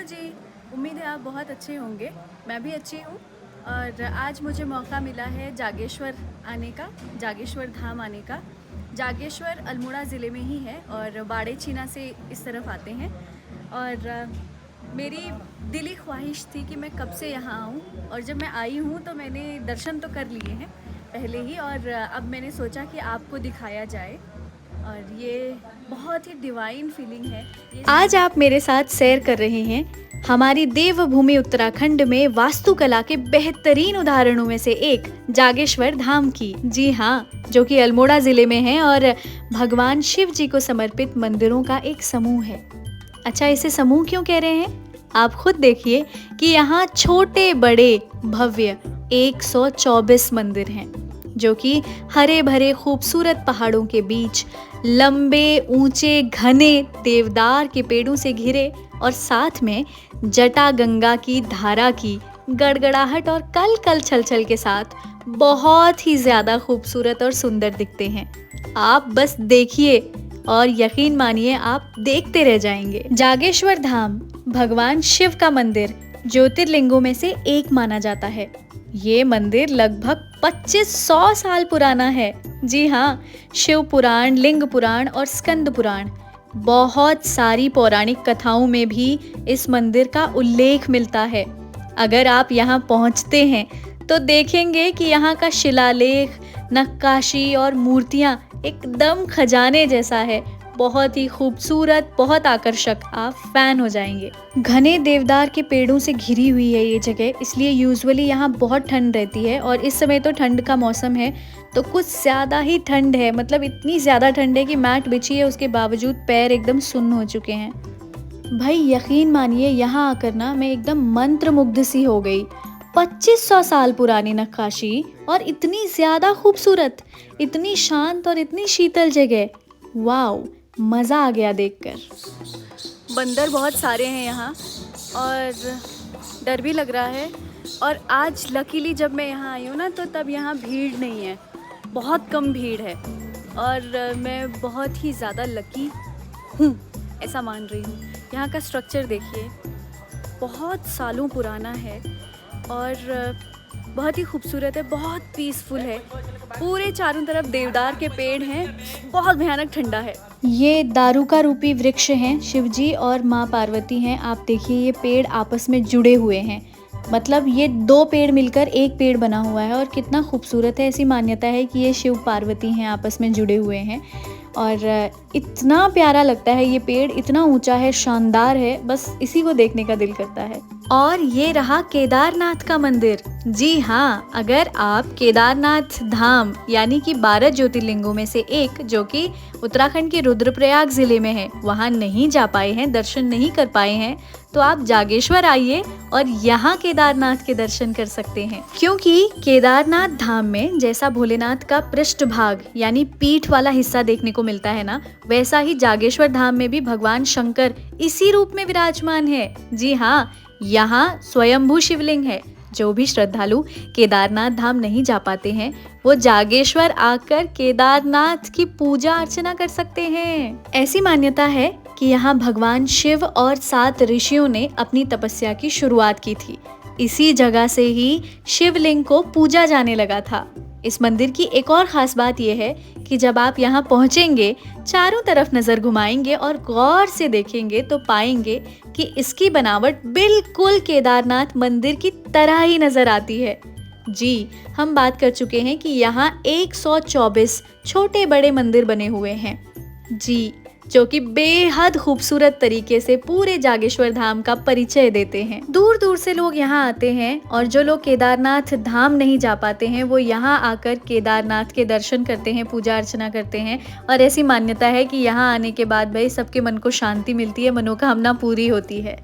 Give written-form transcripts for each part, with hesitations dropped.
जी, उम्मीद है आप बहुत अच्छे होंगे। मैं भी अच्छी हूँ और आज मुझे मौका मिला है जागेश्वर आने का, जागेश्वर धाम आने का। जागेश्वर अल्मोड़ा ज़िले में ही है और बाड़े-छीना से इस तरफ आते हैं और मेरी दिली ख्वाहिश थी कि मैं कब से यहाँ आऊँ और जब मैं आई हूँ तो मैंने दर्शन तो कर लिए हैं पहले ही और अब मैंने सोचा कि आपको दिखाया जाए और ये बहुत ही डिवाइन फीलिंग है। आज आप मेरे साथ सैर कर रहे हैं हमारी देवभूमि उत्तराखंड में वास्तुकला के बेहतरीन उदाहरणों में से एक जागेश्वर धाम की। जी हाँ, जो कि अल्मोड़ा जिले में है और भगवान शिव जी को समर्पित मंदिरों का एक समूह है। अच्छा, इसे समूह क्यों कह रहे हैं? आप खुद देखिए कि यहाँ छोटे बड़े भव्य 124 मंदिर हैं, जो कि हरे भरे खूबसूरत पहाड़ों के बीच लंबे ऊंचे घने देवदार के पेड़ों से घिरे और साथ में जटा गंगा की धारा की गड़गड़ाहट और कल कल छल छल के साथ बहुत ही ज्यादा खूबसूरत और सुंदर दिखते हैं। आप बस देखिए और यकीन मानिए आप देखते रह जाएंगे। जागेश्वर धाम भगवान शिव का मंदिर ज्योतिर्लिंगों में से एक माना जाता है। ये मंदिर लगभग 2500 साल पुराना है। जी हाँ, शिव पुराण, लिंग पुराण और स्कंद पुराण, बहुत सारी पौराणिक कथाओं में भी इस मंदिर का उल्लेख मिलता है। अगर आप यहाँ पहुँचते हैं तो देखेंगे कि यहाँ का शिलालेख, नक्काशी और मूर्तियाँ एकदम खजाने जैसा है। बहुत ही खूबसूरत, बहुत आकर्षक, आप फैन हो जाएंगे। घने देवदार के पेड़ों से घिरी हुई है ये जगह, इसलिए यूजुअली यहाँ बहुत ठंड रहती है और इस समय तो ठंड का मौसम है तो कुछ ज़्यादा ही ठंड है। मतलब इतनी ज़्यादा ठंड है कि मैट बिछी है, उसके बावजूद पैर एकदम सुन्न हो चुके हैं। भाई यकीन मानिए, यहाँ आकर ना मैं एकदम मंत्रमुग्ध सी हो गई। 2500 साल पुरानी नक्काशी और इतनी ज़्यादा खूबसूरत, इतनी शांत और इतनी शीतल जगह। वाओ, मज़ा आ गया देखकर। बंदर बहुत सारे हैं यहाँ और डर भी लग रहा है। और आज लकीली जब मैं यहाँ आई हूँ ना तो तब यहाँ भीड़ नहीं है, बहुत कम भीड़ है और मैं बहुत ही ज़्यादा लकी हूँ, ऐसा मान रही हूँ। यहाँ का स्ट्रक्चर देखिए, बहुत सालों पुराना है और बहुत ही खूबसूरत है, बहुत पीसफुल है। पूरे चारों तरफ देवदार के पेड़ हैं, बहुत भयानक ठंडा है। ये दारुका रूपी वृक्ष हैं, शिवजी और माँ पार्वती हैं। आप देखिए ये पेड़ आपस में जुड़े हुए हैं, मतलब ये दो पेड़ मिलकर एक पेड़ बना हुआ है और कितना खूबसूरत है। ऐसी मान्यता है कि ये शिव पार्वती हैं, आपस में जुड़े हुए हैं और इतना प्यारा लगता है। ये पेड़ इतना ऊंचा है, शानदार है, बस इसी को देखने का दिल करता है। और ये रहा केदारनाथ का मंदिर। जी हाँ, अगर आप केदारनाथ धाम यानी कि 12 ज्योतिर्लिंगों में से एक, जो कि उत्तराखंड के रुद्रप्रयाग जिले में है, वहाँ नहीं जा पाए हैं, दर्शन नहीं कर पाए हैं, तो आप जागेश्वर आइए और यहाँ केदारनाथ के दर्शन कर सकते हैं। क्योंकि केदारनाथ धाम में जैसा भोलेनाथ का पृष्ठभाग यानी पीठ वाला हिस्सा देखने को मिलता है ना, वैसा ही जागेश्वर धाम में भी भगवान शंकर इसी रूप में विराजमान है। जी हाँ, यहाँ स्वयंभू शिवलिंग है। जो भी श्रद्धालु केदारनाथ धाम नहीं जा पाते हैं, वो जागेश्वर आकर केदारनाथ की पूजा अर्चना कर सकते हैं। ऐसी मान्यता है कि यहाँ भगवान शिव और 7 ऋषियों ने अपनी तपस्या की शुरुआत की थी। इसी जगह से ही शिवलिंग को पूजा जाने लगा था। इस मंदिर की एक और खास बात यह है कि जब आप यहाँ पहुँचेंगे, चारों तरफ नज़र घुमाएंगे और गौर से देखेंगे तो पाएंगे कि इसकी बनावट बिल्कुल केदारनाथ मंदिर की तरह ही नज़र आती है। जी, हम बात कर चुके हैं कि यहाँ 124 छोटे बड़े मंदिर बने हुए हैं। जी, जो कि बेहद खूबसूरत तरीके से पूरे जागेश्वर धाम का परिचय देते हैं। दूर दूर से लोग यहाँ आते हैं और जो लोग केदारनाथ धाम नहीं जा पाते हैं, वो यहाँ आकर केदारनाथ के दर्शन करते हैं, पूजा अर्चना करते हैं। और ऐसी मान्यता है कि यहाँ आने के बाद भाई सबके मन को शांति मिलती है, मनोकामना पूरी होती है।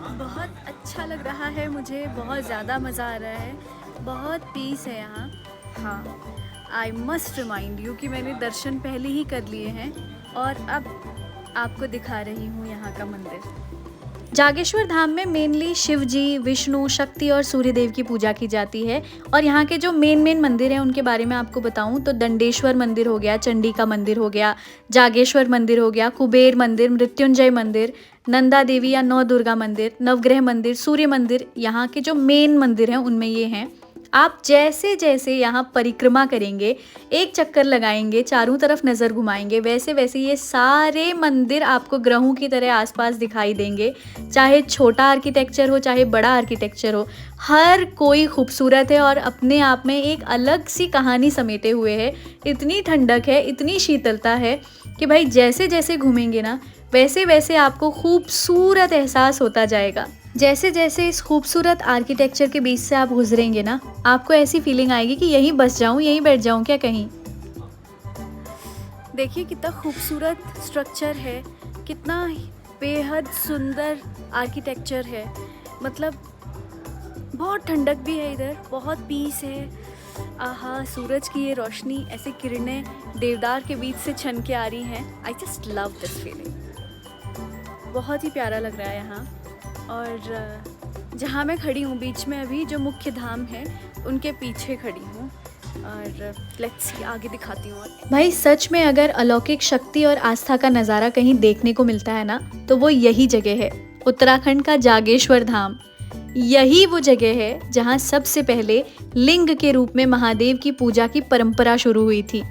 बहुत अच्छा लग रहा है मुझे, बहुत ज़्यादा मज़ा आ रहा है, बहुत पीस है यहाँ। हाँ, आई मस्ट रिमाइंड यू कि मैंने दर्शन पहले ही कर लिए हैं और अब आपको दिखा रही हूँ यहाँ का मंदिर। जागेश्वर धाम में मेनली शिव जी, विष्णु, शक्ति और सूर्यदेव की पूजा की जाती है। और यहाँ के जो मेन मंदिर हैं उनके बारे में आपको बताऊँ तो दंडेश्वर मंदिर हो गया, चंडिका मंदिर हो गया, जागेश्वर मंदिर हो गया, कुबेर मंदिर, मृत्युंजय मंदिर, नंदा देवी या नौ दुर्गा मंदिर, नवग्रह मंदिर, सूर्य मंदिर, यहाँ के जो मेन मंदिर हैं उनमें ये हैं। आप जैसे जैसे यहाँ परिक्रमा करेंगे, एक चक्कर लगाएंगे, चारों तरफ नज़र घुमाएंगे, वैसे वैसे ये सारे मंदिर आपको ग्रहों की तरह आसपास दिखाई देंगे। चाहे छोटा आर्किटेक्चर हो, चाहे बड़ा आर्किटेक्चर हो, हर कोई खूबसूरत है और अपने आप में एक अलग सी कहानी समेटे हुए है। इतनी ठंडक है, इतनी शीतलता है कि भाई जैसे जैसे घूमेंगे ना, वैसे वैसे आपको खूबसूरत एहसास होता जाएगा। जैसे जैसे इस खूबसूरत आर्किटेक्चर के बीच से आप गुजरेंगे ना, आपको ऐसी फीलिंग आएगी कि यहीं बस जाऊं, यहीं बैठ जाऊं क्या कहीं। देखिए कितना खूबसूरत स्ट्रक्चर है, कितना बेहद सुंदर आर्किटेक्चर है। मतलब बहुत ठंडक भी है इधर, बहुत पीस है। आहा, सूरज की ये रोशनी, ऐसे किरणें देवदार के बीच से छन के आ रही हैं। I just love this feeling. बहुत ही प्यारा लग रहा है यहाँ। और जहाँ मैं खड़ी हूँ बीच में, अभी जो मुख्य धाम है उनके पीछे खड़ी हूँ। और लेट्स सी, आगे दिखाती हूँ। भाई सच में अगर अलौकिक शक्ति और आस्था का नज़ारा कहीं देखने को मिलता है ना, तो वो यही जगह है, उत्तराखंड का जागेश्वर धाम। यही वो जगह है जहाँ सबसे पहले लिंग के रूप में महादेव की पूजा की परंपरा शुरू हुई थी।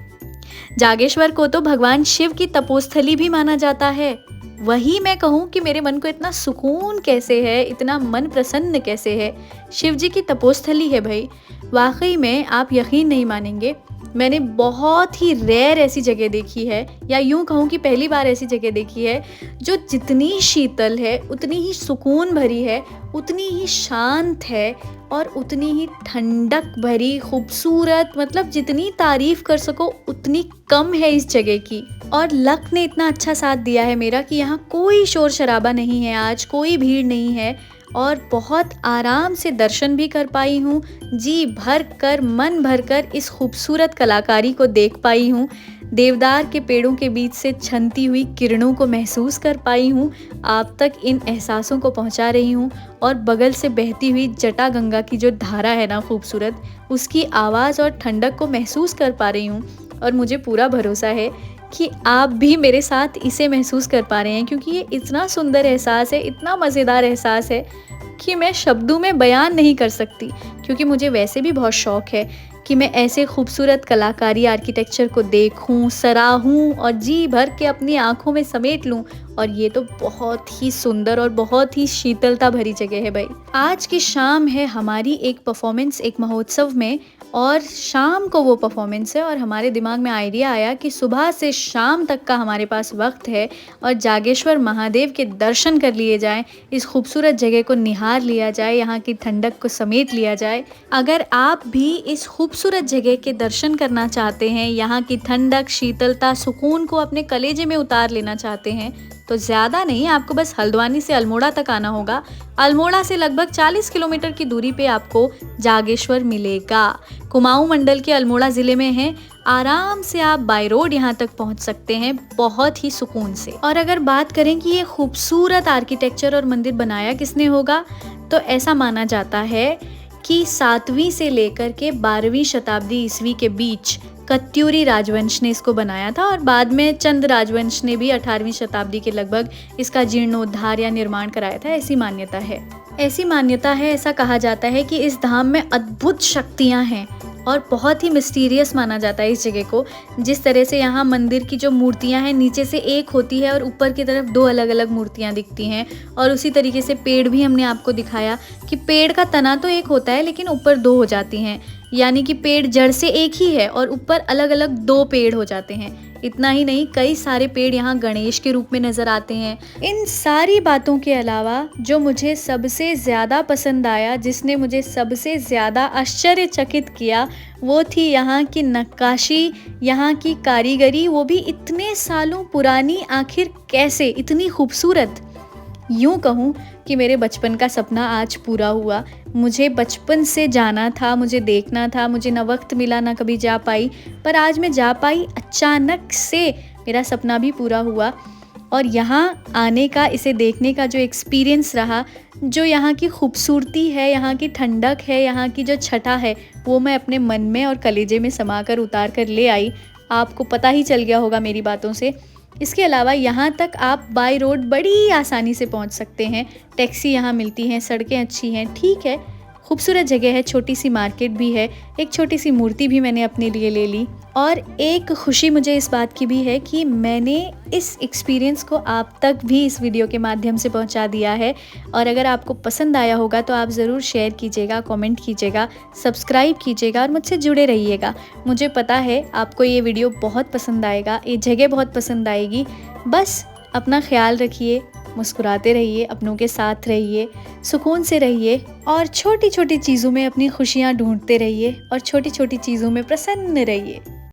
जागेश्वर को तो भगवान शिव की तपोस्थली भी माना जाता है। वही मैं कहूँ कि मेरे मन को इतना सुकून कैसे है, इतना मन प्रसन्न कैसे है। शिव जी की तपोस्थली है भाई। वाकई में आप यकीन नहीं मानेंगे, मैंने बहुत ही रेयर ऐसी जगह देखी है, या यूँ कहूँ कि पहली बार ऐसी जगह देखी है जो जितनी शीतल है, उतनी ही सुकून भरी है, उतनी ही शांत है और उतनी ही ठंडक भरी, खूबसूरत। मतलब जितनी तारीफ कर सको उतनी कम है इस जगह की। और लक ने इतना अच्छा साथ दिया है मेरा कि यहाँ कोई शोर शराबा नहीं है, आज कोई भीड़ नहीं है और बहुत आराम से दर्शन भी कर पाई हूँ। जी भर कर, मन भर कर इस खूबसूरत कलाकारी को देख पाई हूँ। देवदार के पेड़ों के बीच से छनती हुई किरणों को महसूस कर पाई हूँ। आप तक इन एहसासों को पहुँचा रही हूँ। और बगल से बहती हुई जटा गंगा की जो धारा है ना खूबसूरत, उसकी आवाज़ और ठंडक को महसूस कर पा रही हूँ। और मुझे पूरा भरोसा है कि आप भी मेरे साथ इसे महसूस कर पा रहे हैं, क्योंकि ये इतना सुंदर एहसास है, इतना मज़ेदार एहसास है कि मैं शब्दों में बयान नहीं कर सकती। क्योंकि मुझे वैसे भी बहुत शौक़ है कि मैं ऐसे खूबसूरत कलाकारी आर्किटेक्चर को देखूं, सराहूं और जी भर के अपनी आंखों में समेट लूं। और ये तो बहुत ही सुंदर और बहुत ही शीतलता भरी जगह है भाई। आज की शाम है हमारी एक परफॉर्मेंस, एक महोत्सव में, और शाम को वो परफॉर्मेंस है। और हमारे दिमाग में आइडिया आया कि सुबह से शाम तक का हमारे पास वक्त है और जागेश्वर महादेव के दर्शन कर लिए जाएं, इस खूबसूरत जगह को निहार लिया जाए, यहाँ की ठंडक को समेट लिया जाए। अगर आप भी इस खूबसूरत जगह के दर्शन करना चाहते हैं, यहाँ की ठंडक, शीतलता, सुकून को अपने कलेजे में उतार लेना चाहते हैं, तो ज़्यादा नहीं, आपको बस हल्द्वानी से अल्मोड़ा तक आना होगा। अल्मोड़ा से लगभग 40 किलोमीटर की दूरी पे आपको जागेश्वर मिलेगा। कुमाऊं मंडल के अल्मोड़ा ज़िले में है। आराम से आप बाय रोड यहाँ तक पहुँच सकते हैं, बहुत ही सुकून से। और अगर बात करें कि ये खूबसूरत आर्किटेक्चर और मंदिर बनाया किसने होगा, तो ऐसा माना जाता है कि 7वीं से लेकर के 12वीं शताब्दी ईस्वी के बीच कत्यूरी राजवंश ने इसको बनाया था। और बाद में चंद राजवंश ने भी 18वीं शताब्दी के लगभग इसका जीर्णोद्धार या निर्माण कराया था, ऐसी मान्यता है। ऐसा कहा जाता है कि इस धाम में अद्भुत शक्तियाँ हैं और बहुत ही मिस्टीरियस माना जाता है इस जगह को। जिस तरह से यहाँ मंदिर की जो मूर्तियाँ हैं, नीचे से एक होती है और ऊपर की तरफ 2 अलग अलग मूर्तियाँ दिखती हैं। और उसी तरीके से पेड़ भी हमने आपको दिखाया कि पेड़ का तना तो एक होता है लेकिन ऊपर 2 हो जाती हैं, यानी कि पेड़ जड़ से एक ही है और ऊपर अलग अलग 2 पेड़ हो जाते हैं। इतना ही नहीं, कई सारे पेड़ यहाँ गणेश के रूप में नज़र आते हैं। इन सारी बातों के अलावा जो मुझे सबसे ज़्यादा पसंद आया, जिसने मुझे सबसे ज़्यादा आश्चर्यचकित किया, वो थी यहाँ की नक्काशी, यहाँ की कारीगरी, वो भी इतने सालों पुरानी। आखिर कैसे इतनी खूबसूरत। यूँ कहूँ कि मेरे बचपन का सपना आज पूरा हुआ। मुझे बचपन से जाना था, मुझे देखना था, मुझे ना वक्त मिला, ना कभी जा पाई, पर आज मैं जा पाई। अचानक से मेरा सपना भी पूरा हुआ। और यहाँ आने का, इसे देखने का जो एक्सपीरियंस रहा, जो यहाँ की खूबसूरती है, यहाँ की ठंडक है, यहाँ की जो छटा है, वो मैं अपने मन में और कलेजे में समा कर उतार कर ले आई। आपको पता ही चल गया होगा मेरी बातों से। इसके अलावा यहाँ तक आप बाय रोड बड़ी आसानी से पहुँच सकते हैं। टैक्सी यहाँ मिलती हैं, सड़कें अच्छी हैं, ठीक है, खूबसूरत जगह है, छोटी सी मार्केट भी है, एक छोटी सी मूर्ति भी मैंने अपने लिए ले ली। और एक खुशी मुझे इस बात की भी है कि मैंने इस एक्सपीरियंस को आप तक भी इस वीडियो के माध्यम से पहुंचा दिया है। और अगर आपको पसंद आया होगा तो आप ज़रूर शेयर कीजिएगा, कमेंट कीजिएगा, सब्सक्राइब कीजिएगा और मुझसे जुड़े रहिएगा। मुझे पता है आपको ये वीडियो बहुत पसंद आएगा, ये जगह बहुत पसंद आएगी। बस अपना ख्याल रखिए, मुस्कुराते रहिए, अपनों के साथ रहिए, सुकून से रहिए और छोटी छोटी चीज़ों में अपनी खुशियाँ ढूंढते रहिए और छोटी छोटी चीज़ों में प्रसन्न रहिए।